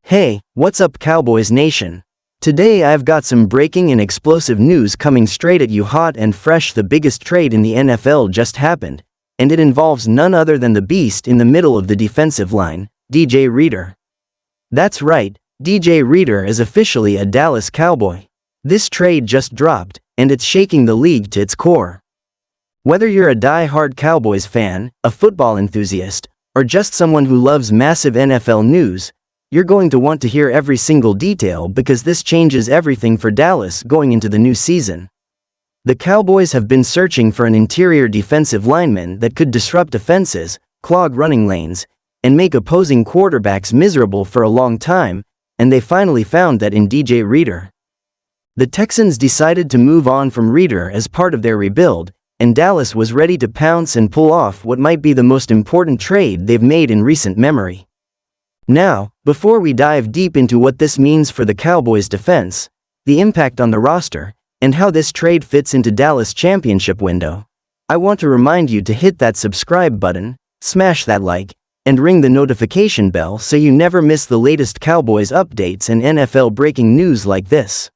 Hey, what's up Cowboys Nation? Today I've got some breaking and explosive news coming straight at you hot and fresh. The biggest trade in the NFL just happened, and it involves none other than the beast in the middle of the defensive line, DJ Reader. That's right, DJ Reader is officially a Dallas Cowboy. This trade just dropped, and it's shaking the league to its core. Whether you're a die-hard Cowboys fan, a football enthusiast, or just someone who loves massive NFL news, you're going to want to hear every single detail because this changes everything for Dallas going into the new season. The Cowboys have been searching for an interior defensive lineman that could disrupt offenses, clog running lanes, and make opposing quarterbacks miserable for a long time, and they finally found that in DJ Reader. The Texans decided to move on from Reader as part of their rebuild, and Dallas was ready to pounce and pull off what might be the most important trade they've made in recent memory. Now, before we dive deep into what this means for the Cowboys' defense, the impact on the roster, and how this trade fits into Dallas' championship window, I want to remind you to hit that subscribe button, smash that like, and ring the notification bell so you never miss the latest Cowboys updates and NFL breaking news like this.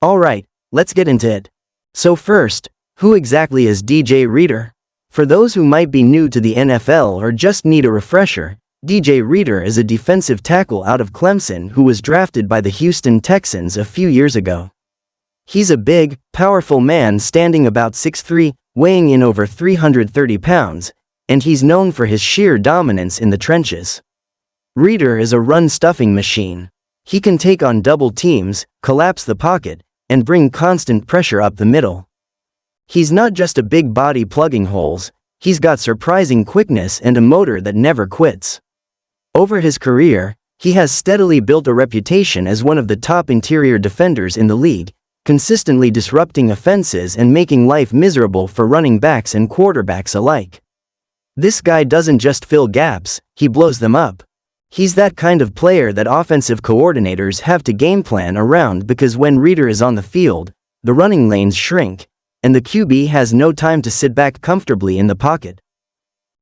Alright, let's get into it. So first, who exactly is DJ Reader? For those who might be new to the NFL or just need a refresher, DJ Reader is a defensive tackle out of Clemson who was drafted by the Houston Texans a few years ago. He's a big, powerful man standing about 6'3", weighing in over 330 pounds, and he's known for his sheer dominance in the trenches. Reader is a run-stuffing machine. He can take on double teams, collapse the pocket, and bring constant pressure up the middle. He's not just a big body plugging holes, he's got surprising quickness and a motor that never quits. Over his career, he has steadily built a reputation as one of the top interior defenders in the league, consistently disrupting offenses and making life miserable for running backs and quarterbacks alike. This guy doesn't just fill gaps, he blows them up. He's that kind of player that offensive coordinators have to game plan around because when Reader is on the field, the running lanes shrink, and the QB has no time to sit back comfortably in the pocket.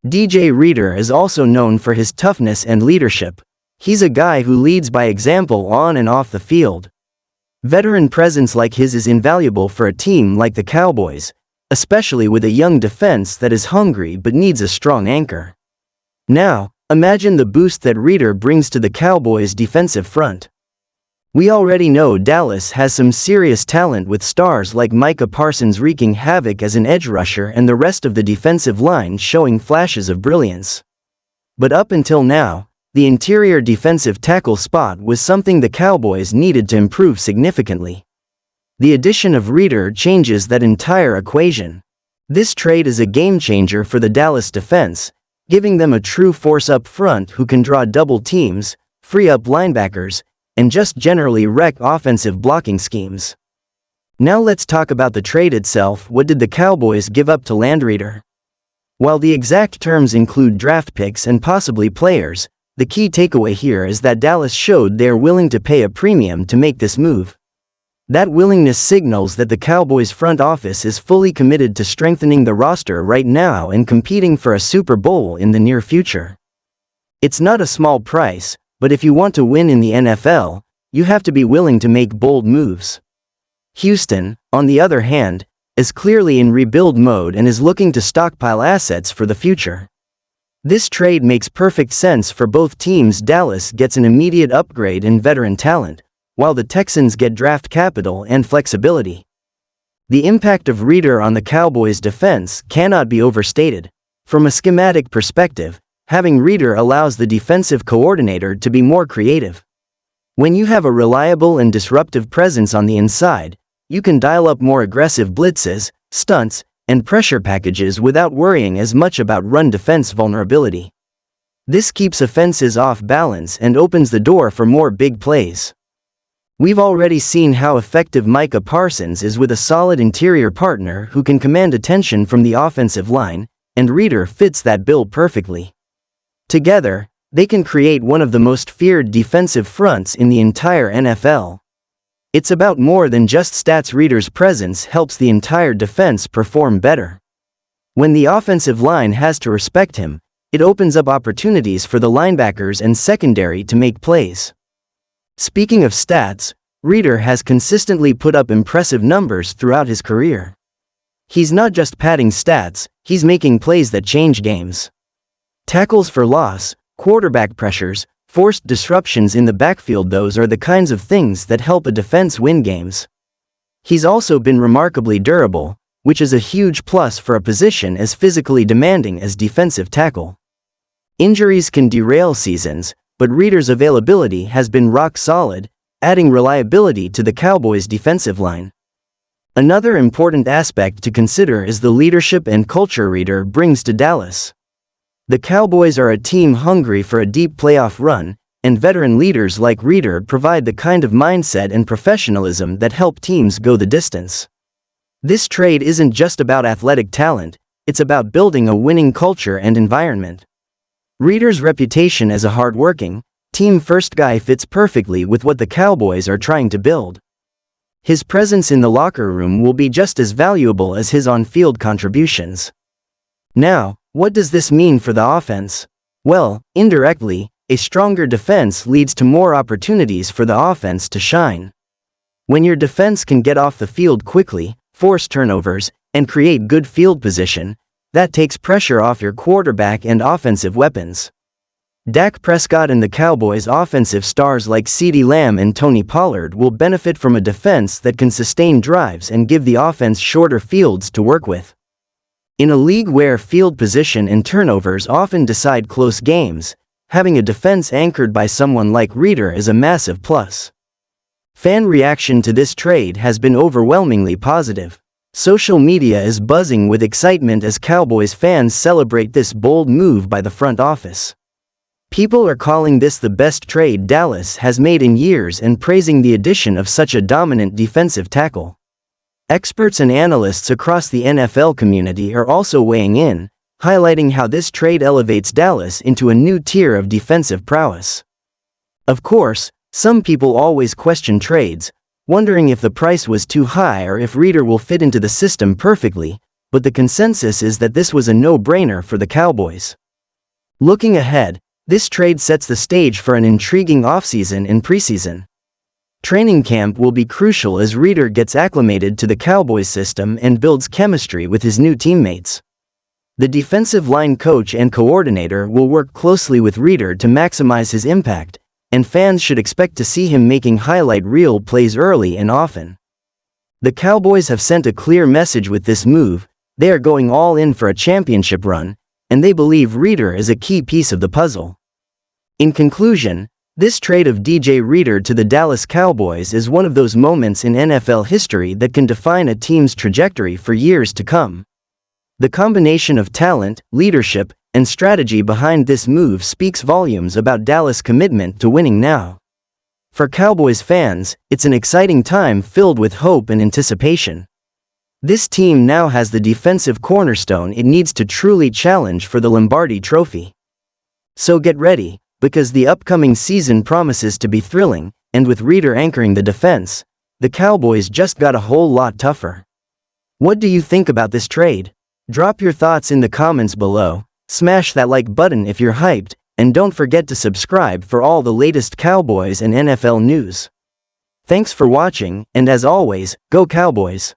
DJ Reader is also known for his toughness and leadership. He's a guy who leads by example on and off the field. Veteran presence like his is invaluable for a team like the Cowboys, especially with a young defense that is hungry but needs a strong anchor. Now, imagine the boost that Reader brings to the Cowboys' defensive front. We already know Dallas has some serious talent with stars like Micah Parsons wreaking havoc as an edge rusher and the rest of the defensive line showing flashes of brilliance. But up until now, the interior defensive tackle spot was something the Cowboys needed to improve significantly. The addition of Reader changes that entire equation. This trade is a game changer for the Dallas defense, giving them a true force up front who can draw double teams, free up linebackers, and just generally wreck offensive blocking schemes. Now let's talk about the trade itself. What did the Cowboys give up to land Reader? While the exact terms include draft picks and possibly players, the key takeaway here is that Dallas showed they're willing to pay a premium to make this move. That willingness signals that the Cowboys front office is fully committed to strengthening the roster right now and competing for a Super Bowl in the near future. It's not a small price, but if you want to win in the NFL, you have to be willing to make bold moves. Houston, on the other hand, is clearly in rebuild mode and is looking to stockpile assets for the future. This trade makes perfect sense for both teams. Dallas gets an immediate upgrade in veteran talent, while the Texans get draft capital and flexibility. The impact of Reader on the Cowboys' defense cannot be overstated. From a schematic perspective, having Reader allows the defensive coordinator to be more creative. When you have a reliable and disruptive presence on the inside, you can dial up more aggressive blitzes, stunts, and pressure packages without worrying as much about run defense vulnerability. This keeps offenses off balance and opens the door for more big plays. We've already seen how effective Micah Parsons is with a solid interior partner who can command attention from the offensive line, and Reader fits that bill perfectly. Together, they can create one of the most feared defensive fronts in the entire NFL. It's about more than just stats. Reader's presence helps the entire defense perform better. When the offensive line has to respect him, it opens up opportunities for the linebackers and secondary to make plays. Speaking of stats, Reader has consistently put up impressive numbers throughout his career. He's not just padding stats, he's making plays that change games. Tackles for loss, quarterback pressures, forced disruptions in the backfield, those are the kinds of things that help a defense win games. He's also been remarkably durable, which is a huge plus for a position as physically demanding as defensive tackle. Injuries can derail seasons, but Reader's availability has been rock solid, adding reliability to the Cowboys' defensive line. Another important aspect to consider is the leadership and culture Reader brings to Dallas. The Cowboys are a team hungry for a deep playoff run, and veteran leaders like Reader provide the kind of mindset and professionalism that help teams go the distance. This trade isn't just about athletic talent, it's about building a winning culture and environment. Reader's reputation as a hardworking, team-first guy fits perfectly with what the Cowboys are trying to build. His presence in the locker room will be just as valuable as his on-field contributions. Now, what does this mean for the offense? Well, indirectly, a stronger defense leads to more opportunities for the offense to shine. When your defense can get off the field quickly, force turnovers, and create good field position, that takes pressure off your quarterback and offensive weapons. Dak Prescott and the Cowboys' offensive stars like CeeDee Lamb and Tony Pollard will benefit from a defense that can sustain drives and give the offense shorter fields to work with. In a league where field position and turnovers often decide close games, having a defense anchored by someone like Reader is a massive plus. Fan reaction to this trade has been overwhelmingly positive. Social media is buzzing with excitement as Cowboys fans celebrate this bold move by the front office. People are calling this the best trade Dallas has made in years and praising the addition of such a dominant defensive tackle. Experts and analysts across the NFL community are also weighing in, highlighting how this trade elevates Dallas into a new tier of defensive prowess. Of course, some people always question trades, wondering if the price was too high or if Reader will fit into the system perfectly, but the consensus is that this was a no-brainer for the Cowboys. Looking ahead, this trade sets the stage for an intriguing offseason and preseason. Training camp will be crucial as Reader gets acclimated to the Cowboys system and builds chemistry with his new teammates. The defensive line coach and coordinator will work closely with Reader to maximize his impact, and fans should expect to see him making highlight reel plays early and often. The Cowboys have sent a clear message with this move. They are going all in for a championship run, and they believe Reader is a key piece of the puzzle. In conclusion, this trade of DJ Reader to the Dallas Cowboys is one of those moments in NFL history that can define a team's trajectory for years to come. The combination of talent, leadership, and strategy behind this move speaks volumes about Dallas' commitment to winning now. For Cowboys fans, it's an exciting time filled with hope and anticipation. This team now has the defensive cornerstone it needs to truly challenge for the Lombardi Trophy. So get ready, because the upcoming season promises to be thrilling, and with Reader anchoring the defense, the Cowboys just got a whole lot tougher. What do you think about this trade? Drop your thoughts in the comments below, smash that like button if you're hyped, and don't forget to subscribe for all the latest Cowboys and NFL news. Thanks for watching, and as always, go Cowboys!